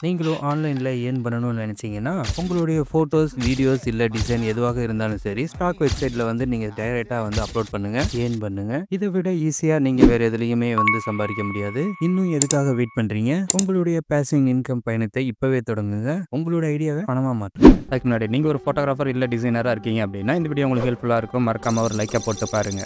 நீங்களும் ஆன்லைன்ல ஏர்ன் பண்ணணும்னு நினைச்சீங்கன்னா, உங்களுடைய ஃபோட்டோஸ், வீடியோஸ் இல்ல டிசைன் எதுவாக இருந்தாலும் சரி, ஸ்டாக் வெப்சைட்ல வந்து நீங்க டைரக்ட்டா வந்து அப்லோட் பண்ணுங்க. ஏர்ன் பண்ணுங்க. இத விட ஈஸியா நீங்க வேற எதுலயுமே வந்து சம்பாதிக்க முடியாது. இன்னும் எதுக்காக வெயிட் பண்றீங்க? உங்களுடைய பாசிவ் இன்கம் பயணத்தை இப்பவே தொடங்குங்க. உங்களோட ஐடியாவை பணமா மாற்றுங்க. அதுக்கு முன்னாடி நீங்க ஒரு ஃபோட்டோகிராஃபர் இல்ல டிசைனரா இருக்கீங்க அப்படின்னா, இந்த வீடியோ உங்களுக்கு ஹெல்ப்ஃபுல்லா இருக்கும். மறக்காம ஒரு லைக்க போட்டு பாருங்க.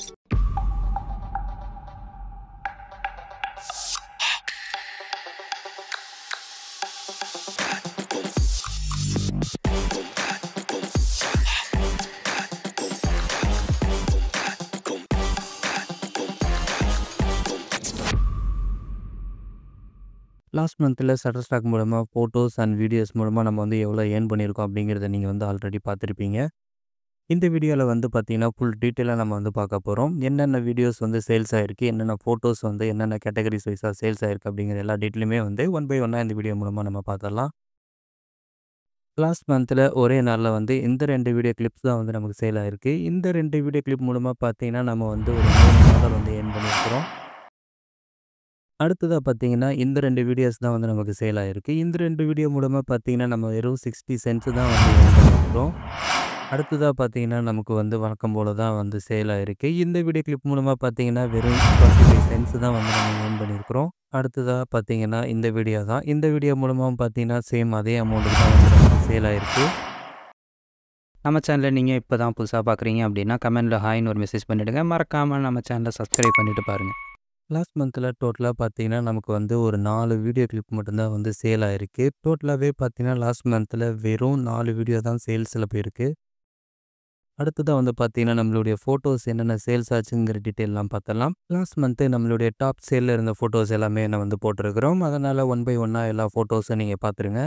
லாஸ்ட் மந்த்தில் Shutterstock மூலமா ஃபோட்டோஸ் அண்ட் வீடியோஸ் மூலமா நம்ம வந்து எவ்வளோ ஏர்ன் பண்ணியிருக்கோம் அப்படிங்கிறத நீங்கள் வந்து ஆல்ரெடி பார்த்துருப்பீங்க. இந்த வீடியோவில் வந்து பார்த்தீங்கன்னா, ஃபுல் டீட்டெயிலாக நம்ம வந்து பார்க்க போகிறோம். என்னென்ன வீடியோஸ் வந்து சேல்ஸ் ஆகிருக்கு, என்னென்ன ஃபோட்டோஸ் வந்து என்னென்ன கேட்டகரிஸ் வைஸாக சேல்ஸ் ஆகிருக்கு அப்படிங்கிற எல்லா டீட்டெயிலுமே வந்து ஒன் பை ஒன்னாக இந்த வீடியோ மூலமாக நம்ம பார்த்துடலாம். லாஸ்ட் மந்த்தில் ஒரே நாளில் வந்து இந்த 2 வீடியோ கிளிப்ஸ் தான் வந்து நமக்கு சேல் ஆகிருக்கு. இந்த 2 வீடியோ கிளிப் மூலமாக பார்த்தீங்கன்னா, நம்ம வந்து ஒரு $3 வந்து ஏர்ன் பண்ணியிருக்கிறோம். அடுத்ததா பார்த்தீங்கன்னா, இந்த 2 வீடியோஸ் தான் வந்து நமக்கு சேல் ஆயிருக்கு. இந்த 2 வீடியோ மூலமா பார்த்தீங்கன்னா, நம்ம வெறும் 60 சென்ட்ஸ் தான் வந்து ஏர்ன் பண்ணியிருக்கிறோம். அடுத்ததா பார்த்தீங்கன்னா, நமக்கு வந்து வழக்கம் போல தான் வந்து சேல் ஆயிருக்கு. இந்த வீடியோ கிளிப் மூலமா பார்த்தீங்கன்னா, வெறும் 25 சென்ட்ஸ் தான் வந்து நம்ம ஏர்ன் பண்ணியிருக்கிறோம். அடுத்ததா பார்த்தீங்கன்னா, இந்த வீடியோ தான். இந்த வீடியோ மூலமாவும் பார்த்தீங்கன்னா, சேம் அதே அமௌண்ட்டுக்கு தான் வந்து நமக்கு சேல் ஆயிருக்கு. நம்ம சேனலை நீங்கள் இப்போ தான் புதுசாக பார்க்குறீங்க அப்படின்னா, கமெண்ட்டில் ஹாய்ன்னு ஒரு மெசேஜ் பண்ணிவிடுங்க. மறக்காமல் நம்ம சேனலை சப்ஸ்கிரைப் பண்ணிவிட்டு பாருங்கள். லாஸ்ட் மந்த்தில் டோட்டலாக பார்த்தீங்கன்னா, நமக்கு வந்து ஒரு 4 வீடியோ கிளிப் மட்டும்தான் வந்து சேல் ஆயிருக்கு. டோட்டலாகவே பார்த்தீங்கன்னா, லாஸ்ட் மந்த்தில் வெறும் 4 வீடியோ தான் சேல்ஸில் போயிருக்கு. அடுத்ததாக வந்து பார்த்தீங்கன்னா, நம்மளுடைய ஃபோட்டோஸ் என்னென்ன சேல்ஸ் ஆச்சுங்கிற டீட்டெயிலெலாம் பார்த்தலாம். லாஸ்ட் மந்த்து நம்மளுடைய டாப் சேலில் இருந்த ஃபோட்டோஸ் எல்லாமே நான் வந்து போட்டிருக்கிறோம். அதனால் ஒன் பை ஒன்னாக எல்லா ஃபோட்டோஸும் நீங்கள் பார்த்துருங்க.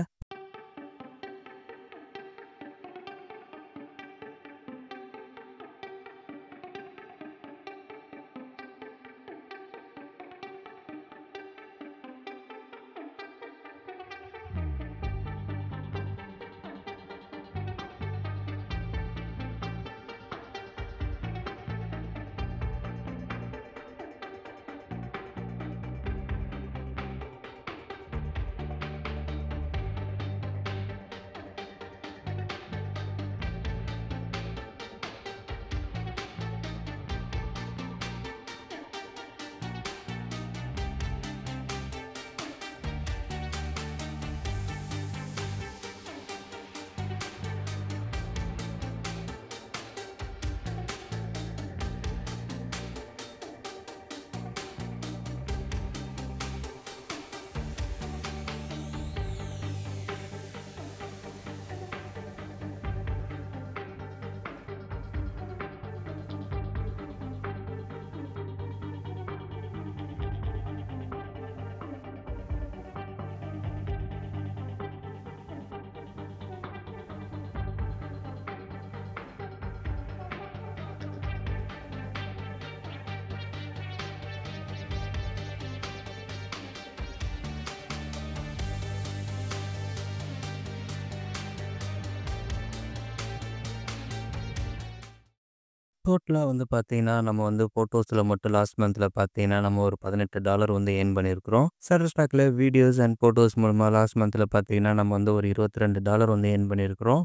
டோட்டலாக வந்து பார்த்தீங்கன்னா, நம்ம வந்து ஃபோட்டோஸில் மட்டும் லாஸ்ட் மந்த்தில் பார்த்தீங்கன்னா, நம்ம ஒரு $18 வந்து ஏர்ன் பண்ணியிருக்கிறோம். Shutterstockல வீடியோஸ் அண்ட் ஃபோட்டோஸ் மூலமாக லாஸ்ட் மந்த்தில் பார்த்தீங்கன்னா, நம்ம வந்து ஒரு $22 வந்து ஏர்ன் பண்ணியிருக்கிறோம்.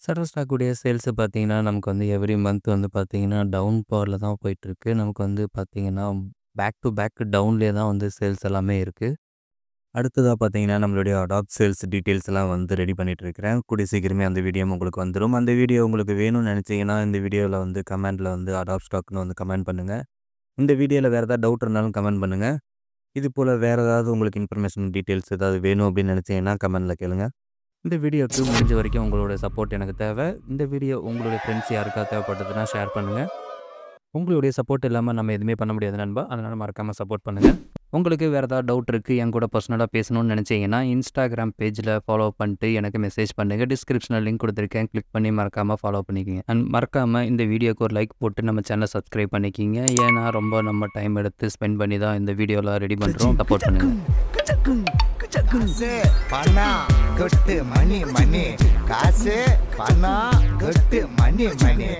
Shutterstock உடைய சேல்ஸு பார்த்தீங்கன்னா, நமக்கு வந்து எவ்ரி மந்த் வந்து பார்த்தீங்கன்னா, டவுன் பவரில் தான் போயிட்டுருக்கு. நமக்கு வந்து பார்த்தீங்கன்னா, பேக் டு பேக் டவுன்லேயே தான் வந்து சேல்ஸ் எல்லாமே இருக்குது. அடுத்ததாக பார்த்தீங்கன்னா, நம்மளுடைய அடாப்ட் சேல்ஸ் டீட்டெயில்ஸ் எல்லாம் வந்து ரெடி பண்ணிகிட்ருக்கிறேன். கூடிய சீக்கிரமே அந்த வீடியோ உங்களுக்கு வந்துடும். அந்த வீடியோ உங்களுக்கு வேணும்னு நினச்சிங்கன்னா, இந்த வீடியோவில் வந்து கமெண்ட்டில் வந்து அடாப்ட் ஸ்டாக்னு வந்து கமெண்ட் பண்ணுங்கள். இந்த வீடியோவில் வேறு ஏதாவது டவுட் இருந்தாலும் கமெண்ட் பண்ணுங்கள். இது போல் வேறு ஏதாவது உங்களுக்கு இன்ஃபர்மேஷன் டீட்டெயில்ஸ் ஏதாவது வேணும் அப்படின்னு நினச்சிங்கன்னா கமெண்ட்டில் கேளுங்க. இந்த வீடியோவுக்கு முடிஞ்ச வரைக்கும் உங்களோட சப்போர்ட் எனக்கு தேவை. இந்த வீடியோ உங்களுடைய ஃப்ரெண்ட்ஸ் யாருக்காவது தேவைப்பட்டதுன்னா ஷேர் பண்ணுங்கள். உங்களுடைய சப்போர்ட் இல்லாமல் நம்ம எதுவுமே பண்ண முடியாது நண்பா. அதனால் மறக்காமல் சப்போர்ட் பண்ணுங்கள். உங்களுக்கு வேறு ஏதாவது டவுட் இருக்குது, என் கூட பர்சனலாக பேசணும்னு நினச்சிங்கன்னா இன்ஸ்டாகிராம் பேஜில் ஃபாலோ பண்ணிட்டு எனக்கு மெசேஜ் பண்ணுங்கள். டிஸ்கிரிப்ஷனில் லிங்க் கொடுத்துருக்கேன், கிளிக் பண்ணி மறக்காமல் ஃபாலோ பண்ணிக்கிங்க. அண்ட் மறக்காமல் இந்த வீடியோக்கு ஒரு லைக் போட்டு நம்ம சேனலை சப்ஸ்கிரைப் பண்ணிக்கிங்க. ஏன்னா ரொம்ப நம்ம டைம் எடுத்து ஸ்பெண்ட் பண்ணி தான் இந்த வீடியோலாம் ரெடி பண்ணுறோம். சப்போர்ட் பண்ணுங்கள். பணம் கொட்டு மணி மணி காசு பணம் கொட்டு மணி மணி